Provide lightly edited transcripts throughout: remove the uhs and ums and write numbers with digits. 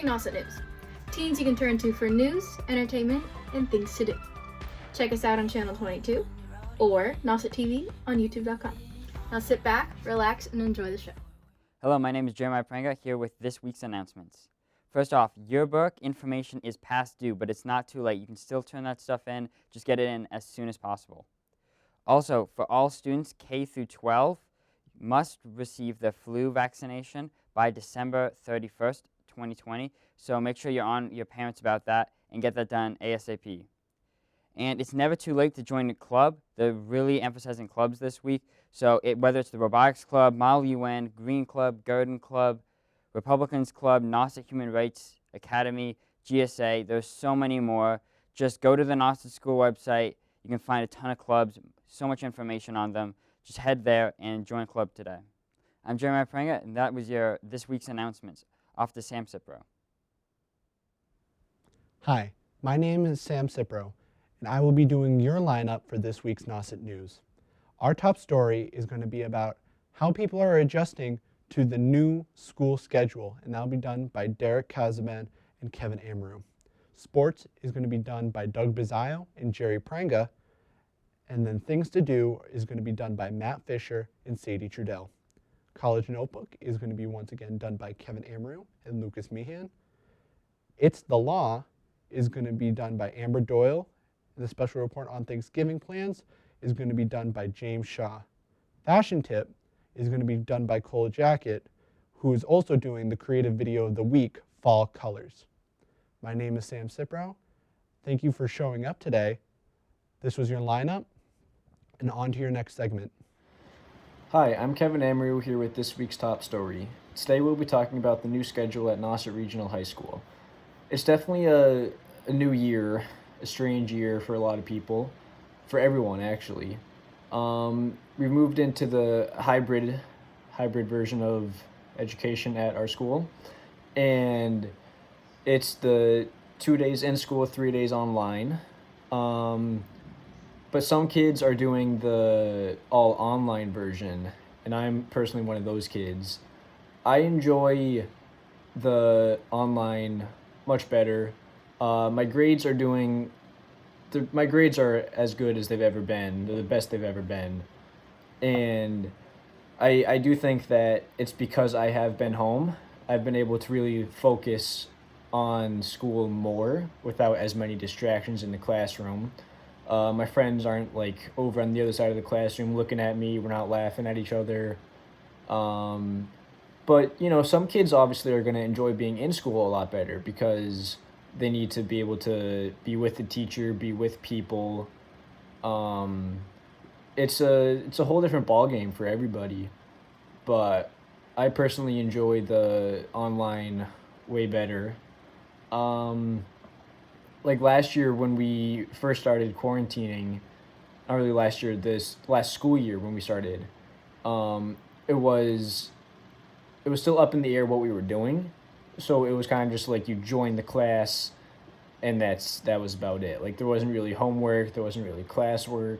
Nauset News. Teens you can turn to for news, entertainment, and things to do. Check us out on Channel 22 or Nauset TV on YouTube.com. Now sit back, relax, and enjoy the show. Hello, my name is Jeremiah Prenga here with this week's announcements. First off, yearbook information is past due, but it's not too late. You can still turn that stuff in. Just get it in as soon as possible. Also, for all students K through 12, must receive the flu vaccination by December 31st, 2020. So make sure you're on your parents about that and get that done ASAP. And it's never too late to join a club. They're really emphasizing clubs this week. So whether it's the Robotics Club, Model UN, Green Club, Garden Club, Republicans Club, Nauset Human Rights Academy, GSA, there's so many more. Just go to the Nauset School website. You can find a ton of clubs, so much information on them. Just head there and join a club today. I'm Jeremiah Prenga, and that was your this week's announcements. Off to Sam Cipro. Hi, my name is Sam Cipro, and I will be doing your lineup for this week's Nauset News. Our top story is going to be about how people are adjusting to the new school schedule, and that will be done by Derek Kazaban and Kevin Amaru. Sports is going to be done by Doug Bizzaio and Jerry Prenga, and then Things to Do is going to be done by Matt Fisher and Sadie Trudell. College Notebook is going to be once again done by Kevin Amaru and Lucas Meehan. It's the Law is going to be done by Amber Doyle, and the special report on Thanksgiving plans is going to be done by James Shaw. Fashion Tip is going to be done by Cole Jacket, who is also doing the creative video of the week, Fall Colors. My name is Sam Cipro. Thank you for showing up today. This was your lineup, and on to your next segment. Hi, I'm Kevin Amaru here with this week's top story. Today we'll be talking about the new schedule at Nauset Regional High School. It's definitely a new year, a strange year for a lot of people, for everyone actually. We moved into the hybrid version of education at our school, and it's the 2 days in school, 3 days online. But some kids are doing the all online version, and I'm personally one of those kids. I enjoy the online much better. My grades are as good as they've ever been. They're the best they've ever been. And I do think that it's because I have been home. I've been able to really focus on school more without as many distractions in the classroom. My friends aren't like over on the other side of the classroom looking at me. We're not laughing at each other. But, you know, some kids obviously are going to enjoy being in school a lot better because they need to be able to be with the teacher, be with people. It's a whole different ballgame for everybody. But I personally enjoy the online way better. Like last year when we first started quarantining, not really last year, this last school year when we started, it was still up in the air what we were doing. So it was kind of just like you joined the class and that was about it. Like there wasn't really homework, there wasn't really classwork.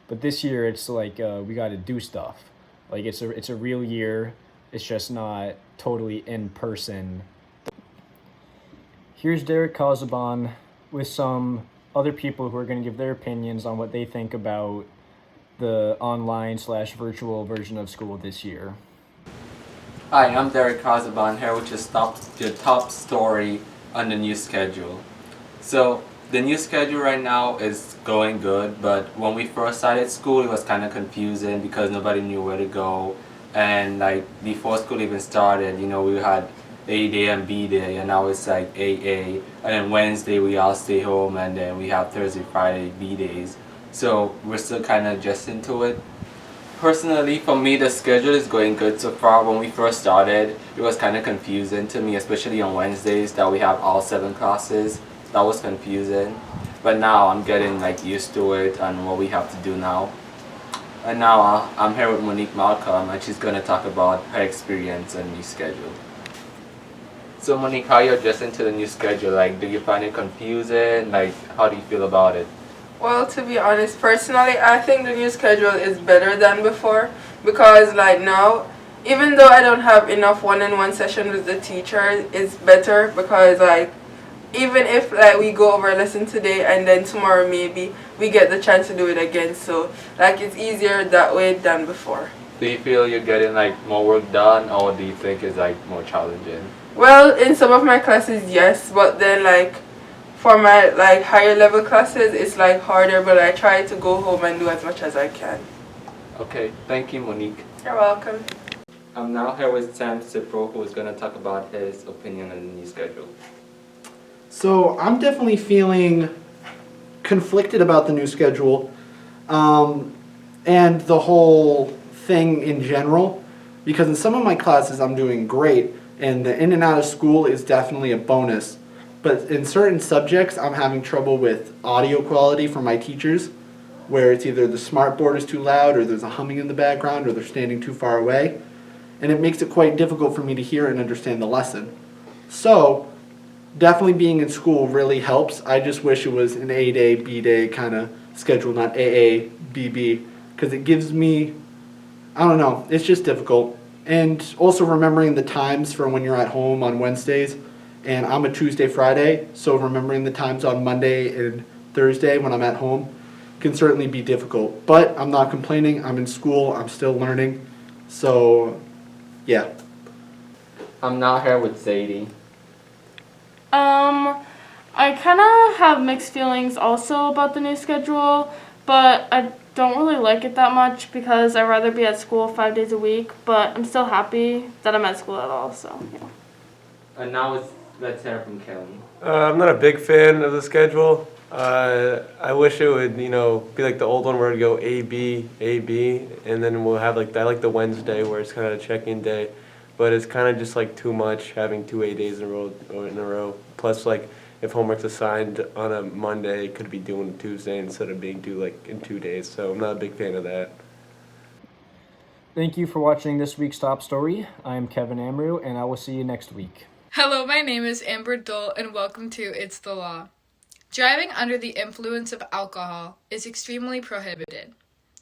But this year it's like we got to do stuff. Like it's a real year. It's just not totally in person. Here's Derek Kazaban with some other people who are going to give their opinions on what they think about the online/virtual version of school this year. Hi, I'm Derek Kazaban here with your top story on the new schedule. So the new schedule right now is going good, but when we first started school it was kind of confusing because nobody knew where to go. And like before school even started, you know, we had A day and B day, and now it's like AA, and then Wednesday we all stay home, and then we have Thursday, Friday B days. So we're still kind of adjusting to it. Personally, for me, the schedule is going good so far. When we first started, it was kind of confusing to me, especially on Wednesdays that we have all 7 classes. That was confusing, but now I'm getting like used to it and what we have to do now. And now I'm here with Monique Malcolm, and she's going to talk about her experience and new schedule. So Monique, how are you adjusting to the new schedule? Like, do you find it confusing? Like, how do you feel about it? Well, to be honest, personally, I think the new schedule is better than before because, like, now even though I don't have enough one-on-one session with the teacher, it's better because like even if like we go over a lesson today and then tomorrow maybe we get the chance to do it again, so like it's easier that way than before. Do you feel you're getting like more work done, or do you think it's like more challenging? Well, in some of my classes, yes, but then like for my like higher level classes, it's like harder. But I try to go home and do as much as I can. Okay, thank you, Monique. You're welcome. I'm now here with Sam Cipro, who is going to talk about his opinion on the new schedule. So I'm definitely feeling conflicted about the new schedule and the whole thing in general, because in some of my classes I'm doing great and the in and out of school is definitely a bonus, but in certain subjects I'm having trouble with audio quality from my teachers, where it's either the smart board is too loud or there's a humming in the background or they're standing too far away, and it makes it quite difficult for me to hear and understand the lesson. So definitely being in school really helps. I just wish it was an A day, B day kind of schedule, not AA, BB, because it gives me, I don't know, it's just difficult. And also remembering the times for when you're at home on Wednesdays, and I'm a Tuesday, Friday, so remembering the times on Monday and Thursday when I'm at home can certainly be difficult. But I'm not complaining, I'm in school, I'm still learning, so yeah. I'm now here with Zadie. I kind of have mixed feelings also about the new schedule, but I don't really like it that much because I'd rather be at school 5 days a week, but I'm still happy that I'm at school at all, so yeah. And now let's hear from Kelly. I'm not a big fan of the schedule. I wish it would, be like the old one where it'd go A, B, and then we'll have I like the Wednesday where it's kind of a check-in day, but it's kind of just like too much having 2 A days in a row. Plus, if homework's assigned on a Monday, it could be due on a Tuesday instead of being due in 2 days. So I'm not a big fan of that. Thank you for watching this week's Top Story. I am Kevin Amru, and I will see you next week. Hello, my name is Amber Dole, and welcome to It's the Law. Driving under the influence of alcohol is extremely prohibited.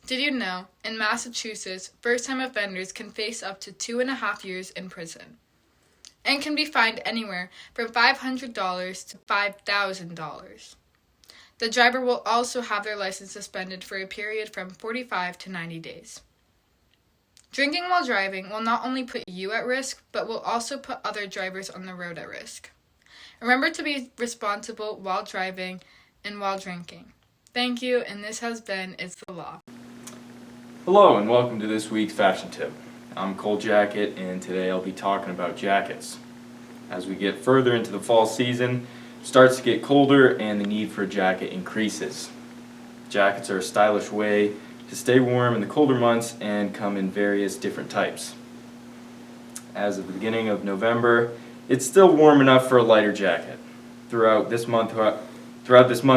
Did you know, in Massachusetts, first-time offenders can face up to 2.5 years in prison, and can be fined anywhere from $500 to $5,000. The driver will also have their license suspended for a period from 45 to 90 days. Drinking while driving will not only put you at risk, but will also put other drivers on the road at risk. Remember to be responsible while driving and while drinking. Thank you, and this has been It's the Law. Hello, and welcome to this week's Fashion Tip. I'm Cole Jacket, and today I'll be talking about jackets. As we get further into the fall season, it starts to get colder and the need for a jacket increases. Jackets are a stylish way to stay warm in the colder months and come in various different types. As of the beginning of November, it's still warm enough for a lighter jacket. Throughout this month,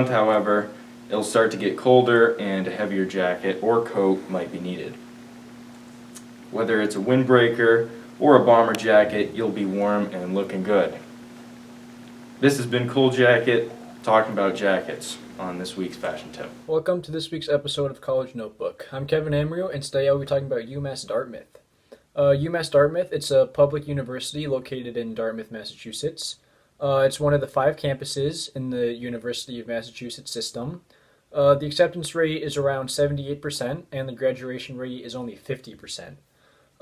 however, it'll start to get colder and a heavier jacket or coat might be needed. Whether it's a windbreaker or a bomber jacket, you'll be warm and looking good. This has been Cool Jacket talking about jackets on this week's Fashion Tip. Welcome to this week's episode of College Notebook. I'm Kevin Amru, and today I'll be talking about UMass Dartmouth. UMass Dartmouth, it's a public university located in Dartmouth, Massachusetts. It's one of the 5 campuses in the University of Massachusetts system. The acceptance rate is around 78%, and the graduation rate is only 50%.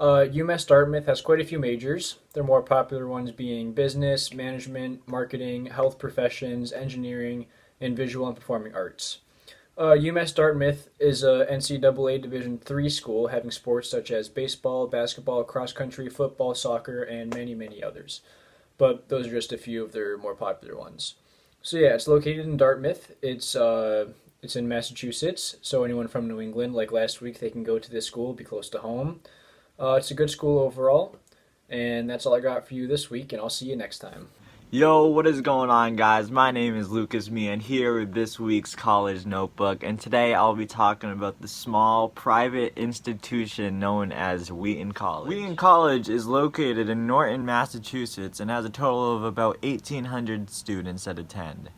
UMass Dartmouth has quite a few majors, their more popular ones being business, management, marketing, health professions, engineering, and visual and performing arts. UMass Dartmouth is a NCAA Division III school having sports such as baseball, basketball, cross country, football, soccer, and many, many others. But those are just a few of their more popular ones. So yeah, it's located in Dartmouth. It's in Massachusetts, so anyone from New England, like last week, they can go to this school, be close to home. It's a good school overall, and that's all I got for you this week, and I'll see you next time. Yo, what is going on, guys? My name is Lucas Meehan here with this week's College Notebook, and today I'll be talking about the small private institution known as Wheaton College. Wheaton College is located in Norton, Massachusetts, and has a total of about 1,800 students that attend.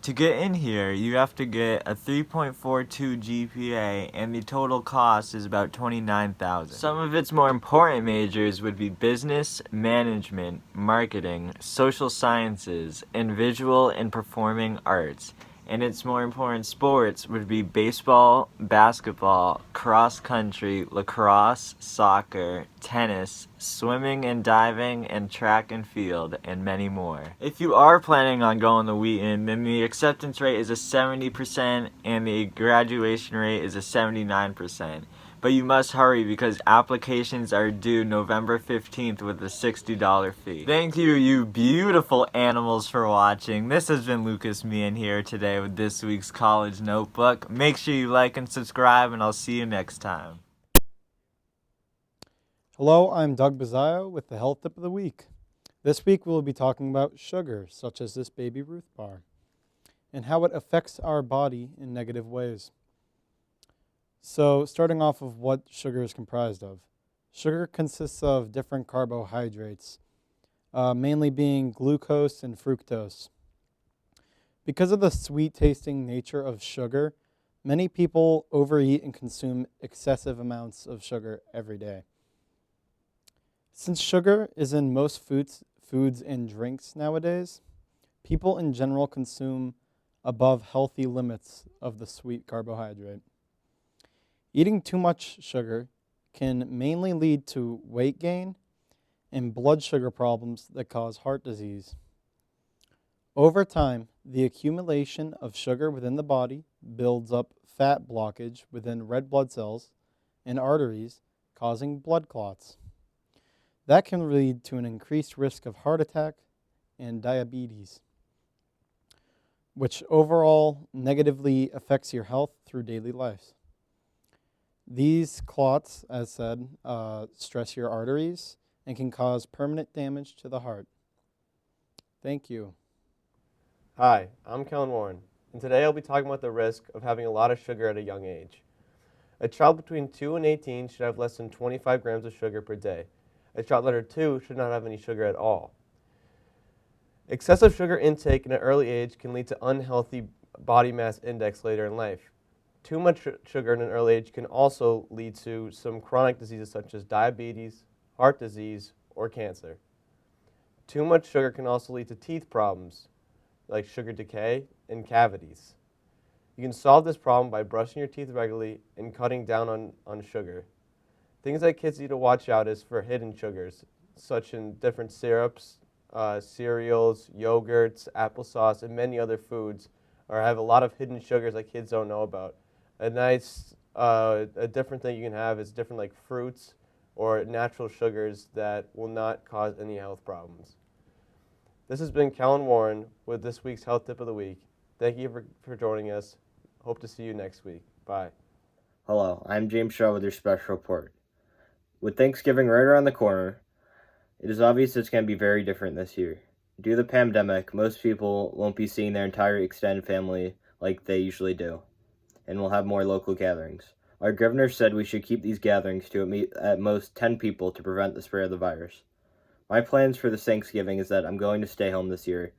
To get in here, you have to get a 3.42 GPA, and the total cost is about $29,000. Some of its more important majors would be business, management, marketing, social sciences, and visual and performing arts. And its more important sports would be baseball, basketball, cross country, lacrosse, soccer, tennis, swimming and diving, and track and field, and many more. If you are planning on going to Wheaton, then the acceptance rate is a 70% and the graduation rate is a 79%. But you must hurry because applications are due November 15th with a $60 fee. Thank you, you beautiful animals, for watching. This has been Lucas Meehan here today with this week's College Notebook. Make sure you like and subscribe, and I'll see you next time. Hello, I'm Doug Bazzaio with the Health Tip of the Week. This week we'll be talking about sugar, such as this Baby Ruth bar, and how it affects our body in negative ways. So, starting off of what sugar is comprised of. Sugar consists of different carbohydrates, mainly being glucose and fructose. Because of the sweet-tasting nature of sugar, many people overeat and consume excessive amounts of sugar every day. Since sugar is in most foods and drinks nowadays, people in general consume above healthy limits of the sweet carbohydrate. Eating too much sugar can mainly lead to weight gain and blood sugar problems that cause heart disease. Over time, the accumulation of sugar within the body builds up fat blockage within red blood cells and arteries, causing blood clots. That can lead to an increased risk of heart attack and diabetes, which overall negatively affects your health through daily life. These clots, as said, stress your arteries and can cause permanent damage to the heart. Thank you. Hi, I'm Kellen Warren, and today I'll be talking about the risk of having a lot of sugar at a young age. A child between 2 and 18 should have less than 25 grams of sugar per day. A child under 2 should not have any sugar at all. Excessive sugar intake in an early age can lead to unhealthy body mass index later in life. Too much sugar in an early age can also lead to some chronic diseases such as diabetes, heart disease, or cancer. Too much sugar can also lead to teeth problems like sugar decay and cavities. You can solve this problem by brushing your teeth regularly and cutting down on sugar. Things that kids need to watch out is for hidden sugars, such in different syrups, cereals, yogurts, applesauce, and many other foods, or have a lot of hidden sugars that kids don't know about. A different thing you can have is different like fruits or natural sugars that will not cause any health problems. This has been Kellen Warren with this week's Health Tip of the Week. Thank you for joining us. Hope to see you next week. Bye. Hello, I'm James Shaw with your special report. With Thanksgiving right around the corner, it is obvious it's going to be very different this year. Due to the pandemic, most people won't be seeing their entire extended family like they usually do, and will have more local gatherings. Our governor said we should keep these gatherings to at most 10 people to prevent the spread of the virus. My plans for this Thanksgiving is that I'm going to stay home this year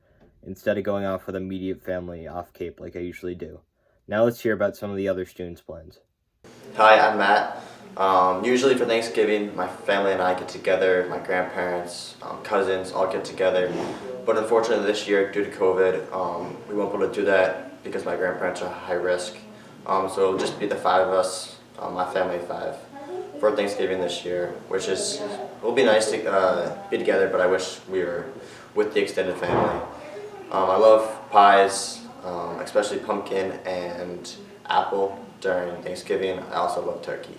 instead of going off with immediate family off Cape like I usually do. Now let's hear about some of the other students' plans. Hi, I'm Matt. Usually for Thanksgiving, my family and I get together, my grandparents, cousins all get together. But unfortunately this year, due to COVID, we won't be able to do that because my grandparents are high risk. So it'll just be the 5 of us, my family of 5, for Thanksgiving this year, which will be nice to be together, but I wish we were with the extended family. I love pies, especially pumpkin and apple during Thanksgiving. I also love turkey.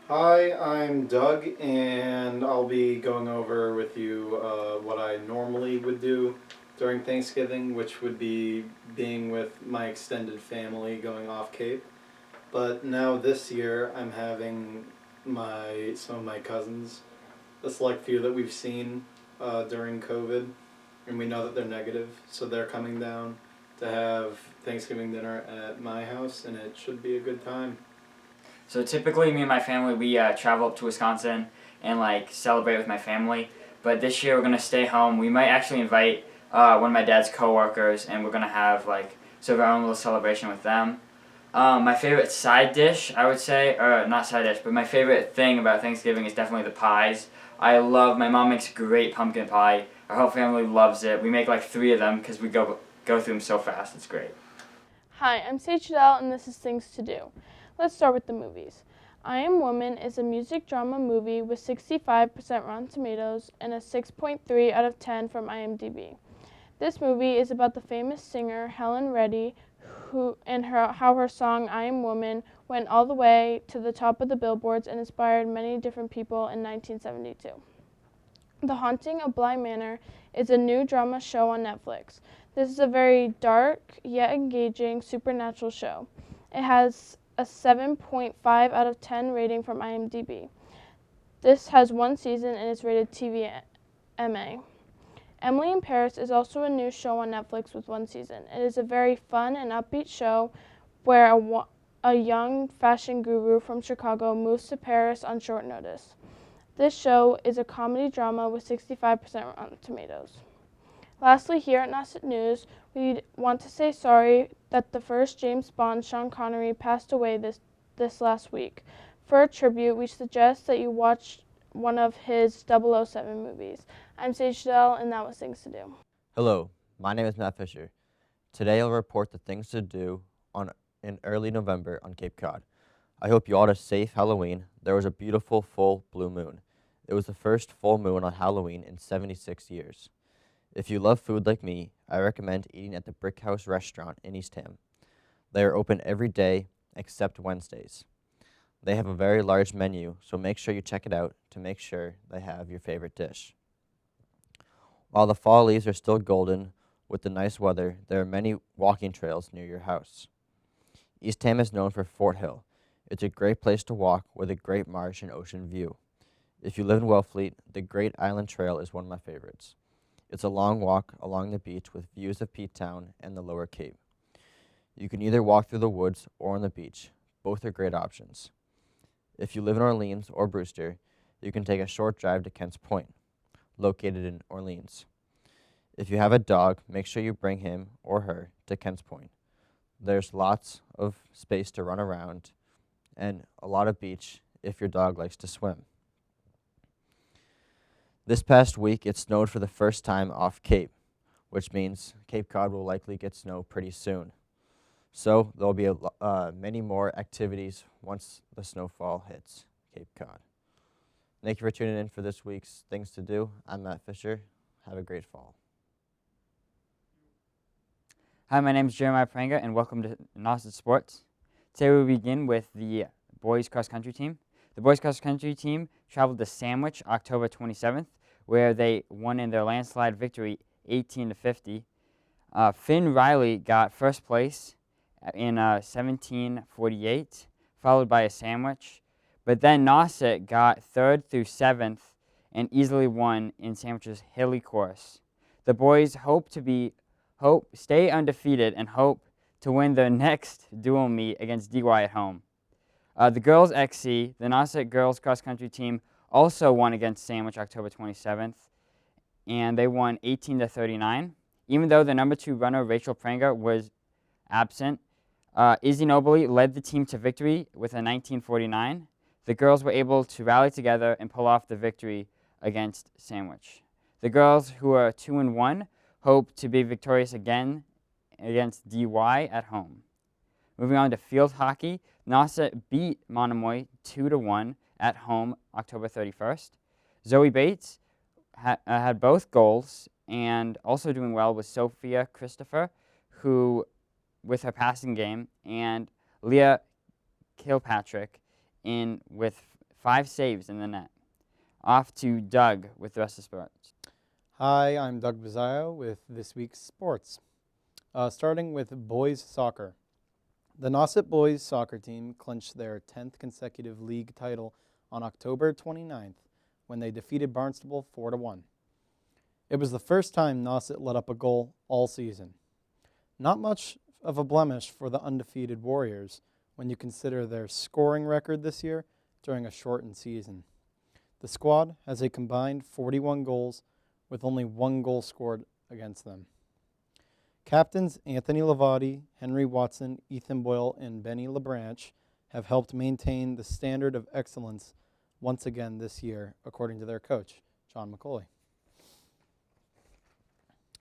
Hi, I'm Doug, and I'll be going over with you what I normally would do during Thanksgiving, which would be being with my extended family going off Cape. But now this year, I'm having some of my cousins, a select few that we've seen during COVID, and we know that they're negative, so they're coming down to have Thanksgiving dinner at my house, and it should be a good time. So typically me and my family, we travel up to Wisconsin and celebrate with my family. But this year we're going to stay home. We might actually invite one of my dad's coworkers, and we're gonna have like sort of our own little celebration with them. My favorite side dish, I would say, or not side dish, but my favorite thing about Thanksgiving is definitely the pies. My mom makes great pumpkin pie. Our whole family loves it. We make like 3 of them because we go through them so fast. It's great. Hi, I'm Sage Adele, and this is Things to Do. Let's start with the movies. I Am Woman is a music drama movie with 65% Rotten Tomatoes and a 6.3 out of 10 from IMDb. This movie is about the famous singer Helen Reddy, how her song I Am Woman went all the way to the top of the billboards and inspired many different people in 1972. The Haunting of Bly Manor is a new drama show on Netflix. This is a very dark yet engaging supernatural show. It has a 7.5 out of 10 rating from IMDb. This has 1 season and is rated TVMA. Emily in Paris is also a new show on Netflix with 1 season. It is a very fun and upbeat show where a young fashion guru from Chicago moves to Paris on short notice. This show is a comedy drama with 65% Rotten Tomatoes. Lastly, here at Nauset News, we want to say sorry that the first James Bond, Sean Connery, passed away this last week. For a tribute, we suggest that you watch one of his 007 movies. I'm Sage Adele, and that was Things to Do. Hello, my name is Matt Fisher. Today I'll report the things to do in early November on Cape Cod. I hope you all had a safe Halloween. There was a beautiful full blue moon. It was the first full moon on Halloween in 76 years. If you love food like me, I recommend eating at the Brick House restaurant in Eastham. They are open every day except Wednesdays. They have a very large menu, so make sure you check it out to make sure they have your favorite dish. While the fall leaves are still golden with the nice weather, there are many walking trails near your house. Eastham is known for Fort Hill. It's a great place to walk with a great marsh and ocean view. If you live in Wellfleet, the Great Island Trail is one of my favorites. It's a long walk along the beach with views of Pete Town and the Lower Cape. You can either walk through the woods or on the beach. Both are great options. If you live in Orleans or Brewster, you can take a short drive to Kent's Point, located in Orleans. If you have a dog, make sure you bring him or her to Kent's Point. There's lots of space to run around and a lot of beach if your dog likes to swim. This past week, it snowed for the first time off Cape, which means Cape Cod will likely get snow pretty soon. So there'll be many more activities once the snowfall hits Cape Cod. Thank you for tuning in for this week's Things to Do. I'm Matt Fisher. Have a great fall. Hi, my name is Jeremiah Pranga, and welcome to Nauset Sports. Today we begin with the boys cross-country team. The boys cross-country team traveled to Sandwich October 27th, where they won in their landslide victory 18-50. Finn Riley got first place in 17:48, followed by a Sandwich. But then Nauset got 3rd through 7th and easily won in Sandwich's hilly course. The boys hope stay undefeated and hope to win their next dual meet against DY at home. The girls XC, the Nauset girls cross-country team, also won against Sandwich October 27th, and they won 18-39. Even though the number 2 runner, Rachel Pranger, was absent, Izzy Nobley led the team to victory with a 19:49. The girls were able to rally together and pull off the victory against Sandwich. The girls, who are 2-1, hope to be victorious again against DY at home. Moving on to field hockey, Nauset beat Monomoy 2-1 at home October 31st. Zoe Bates had both goals, and also doing well was Sophia Christopher, who, with her passing game, and Leah Kilpatrick with 5 saves in the net. Off to Doug with the rest of sports. Hi, I'm Doug Bizzaio with this week's sports. Starting with boys soccer. The Nauset boys soccer team clinched their 10th consecutive league title on October 29th when they defeated Barnstable 4-1. It was the first time Nauset let up a goal all season. Not much of a blemish for the undefeated Warriors when you consider their scoring record this year during a shortened season. The squad has a combined 41 goals with only 1 goal scored against them. Captains Anthony Lavati, Henry Watson, Ethan Boyle, and Benny LeBranch have helped maintain the standard of excellence once again this year, according to their coach, John McCauley.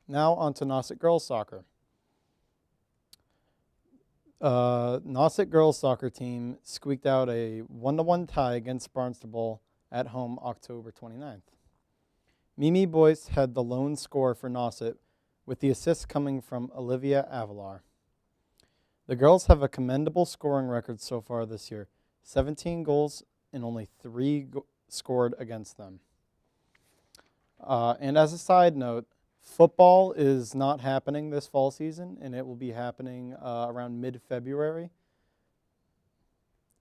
Now on to Nauset girls soccer. Nauset girls soccer team squeaked out a 1-1 tie against Barnstable at home October 29th. Mimi Boyce had the lone score for Nauset, with the assist coming from Olivia Avalar. The girls have a commendable scoring record so far this year, 17 goals and only 3 scored against them. And as a side note, football is not happening this fall season, and it will be happening around mid-February.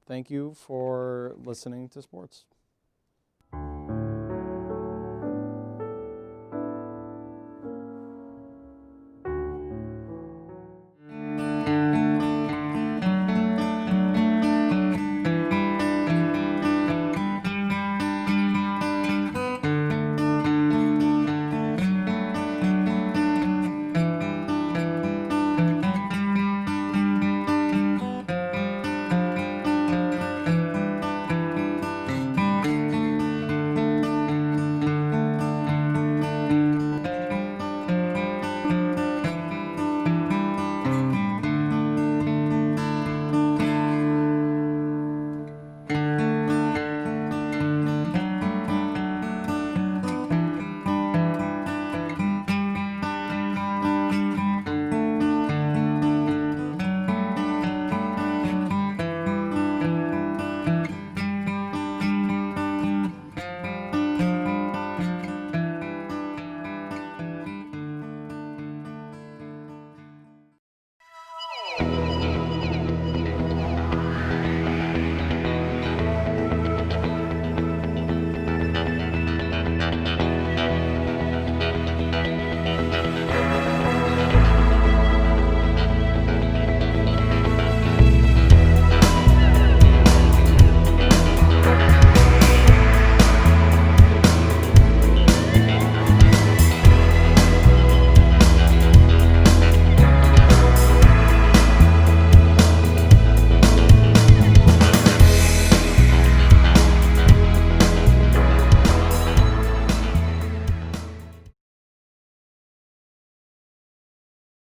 Thank you for listening to sports.